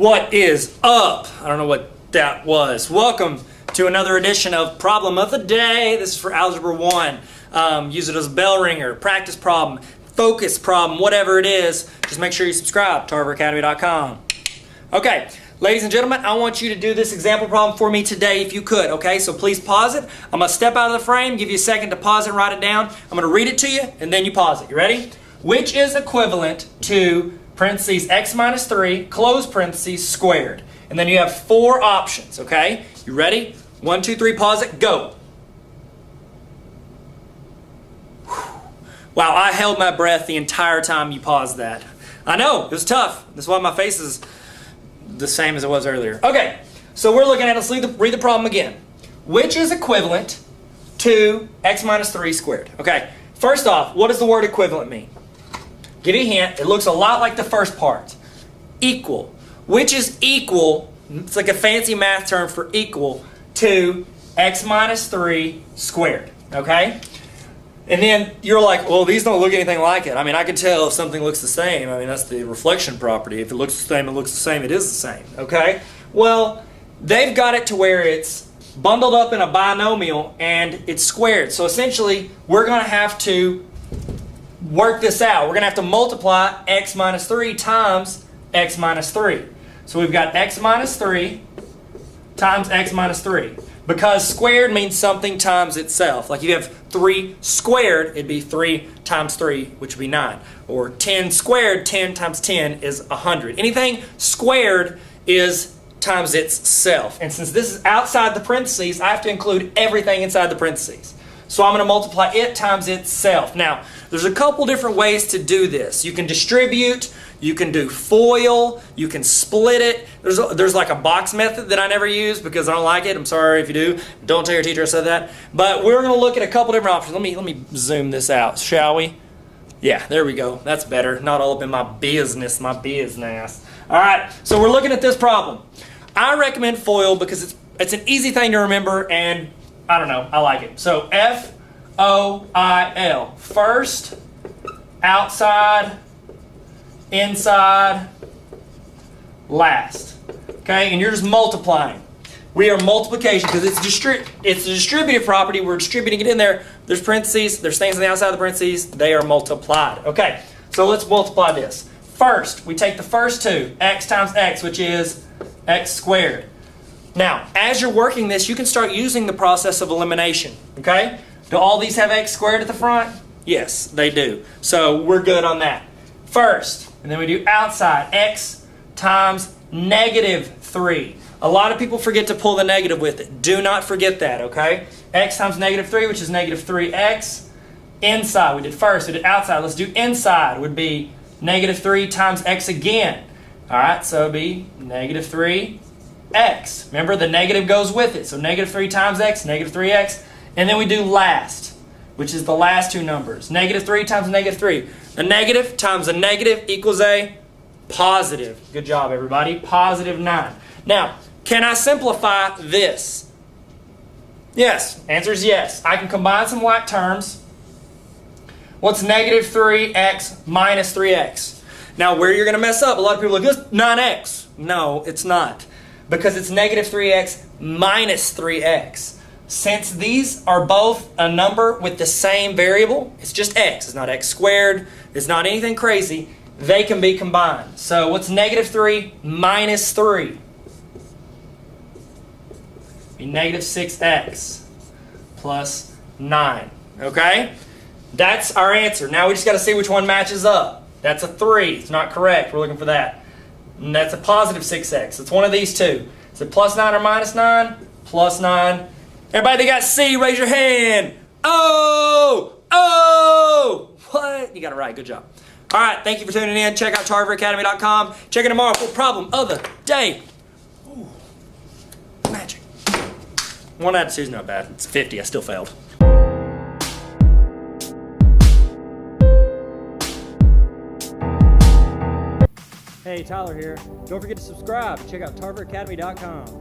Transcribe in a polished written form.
What is up? I don't know what that was. Welcome to another edition of Problem of the Day. This is for Algebra 1. Use it as a bell ringer, practice problem, focus problem, whatever it is. Just make sure you subscribe, tarveracademy.com. Okay, ladies and gentlemen, I want you to do this example problem for me today if you could, okay? So please pause it. I'm going to step out of the frame, give you a second to pause it and write it down. I'm going to read it to you, and then you pause it. You ready? Which is equivalent to parentheses x minus 3, close parentheses, squared. And then you have four options, okay? You ready? 1, 2, 3, pause it, go. Wow, I held my breath the entire time you paused that. I know, it was tough. That's why my face is the same as it was earlier. Okay, so we're looking at, let's read the problem again. Which is equivalent to x minus 3 squared? Okay, first off, what does the word equivalent mean? Give you a hint, it looks a lot like the first part. Equal. Which is equal, it's like a fancy math term for equal, to x minus 3 squared, okay? And then you're like, well, these don't look anything like it. I mean, I can tell if something looks the same. I mean, that's the reflection property. If it looks the same, it looks the same. It is the same, okay? Well, they've got it to where it's bundled up in a binomial and it's squared. So essentially, we're going to have to work this out. We're going to have to multiply x minus 3 times x minus 3. So we've got x minus 3 times x minus 3. Because squared means something times itself. Like you have 3 squared, it'd be 3 times 3, which would be 9. Or 10 squared, 10 times 10 is 100. Anything squared is times itself. And since this is outside the parentheses, I have to include everything inside the parentheses. So I'm going to multiply it times itself. Now, there's a couple different ways to do this. You can distribute, you can do FOIL, you can split it. There's like a box method that I never use because I don't like it. I'm sorry if you do. Don't tell your teacher I said that. But we're going to look at a couple different options. Let me zoom this out, shall we? Yeah, there we go. That's better. Not all up in my business. All right, so we're looking at this problem. I recommend FOIL because it's an easy thing to remember and I don't know, I like it. So F-O-I-L. First, outside, inside, last. Okay, and you're just multiplying. We are multiplication because it's a distributive property. We're distributing it in there. There's parentheses, there's things on the outside of the parentheses. They are multiplied. Okay, so let's multiply this. First, we take the first two, x times x, which is x squared. Now, as you're working this, you can start using the process of elimination, okay? Do all these have x squared at the front? Yes, they do. So we're good on that. First, and then we do outside, x times negative 3. A lot of people forget to pull the negative with it. Do not forget that, okay? X times negative 3, which is negative 3x. Inside, we did first, we did outside. Let's do inside, would be negative 3 times x again. All right, so it would be negative 3x. Remember, the negative goes with it. So negative 3 times x, negative 3x. And then we do last, which is the last two numbers. Negative 3 times negative 3. A negative times a negative equals a positive. Good job, everybody. Positive 9. Now, can I simplify this? Yes. Answer is yes. I can combine some like terms. What's negative 3x minus 3x? Now, where you're going to mess up, a lot of people are like, this 9x. No, it's not. Because it's negative 3x minus 3x. Since these are both a number with the same variable, it's just x. It's not x squared. It's not anything crazy. They can be combined. So what's negative 3 minus 3? Be negative 6x plus 9. Okay? That's our answer. Now we just got to see which one matches up. That's a 3. It's not correct. We're looking for that. And that's a positive 6x. It's one of these two. Is it plus 9 or minus 9? Plus 9. Everybody that got C, raise your hand. Oh! Oh! What? You got it right. Good job. All right. Thank you for tuning in. Check out tarveracademy.com. Check in tomorrow for Problem of the Day. Ooh. Magic. 1 out of 2 is not bad. It's 50. I still failed. Hey, Tyler here. Don't forget to subscribe. Check out tarveracademy.com.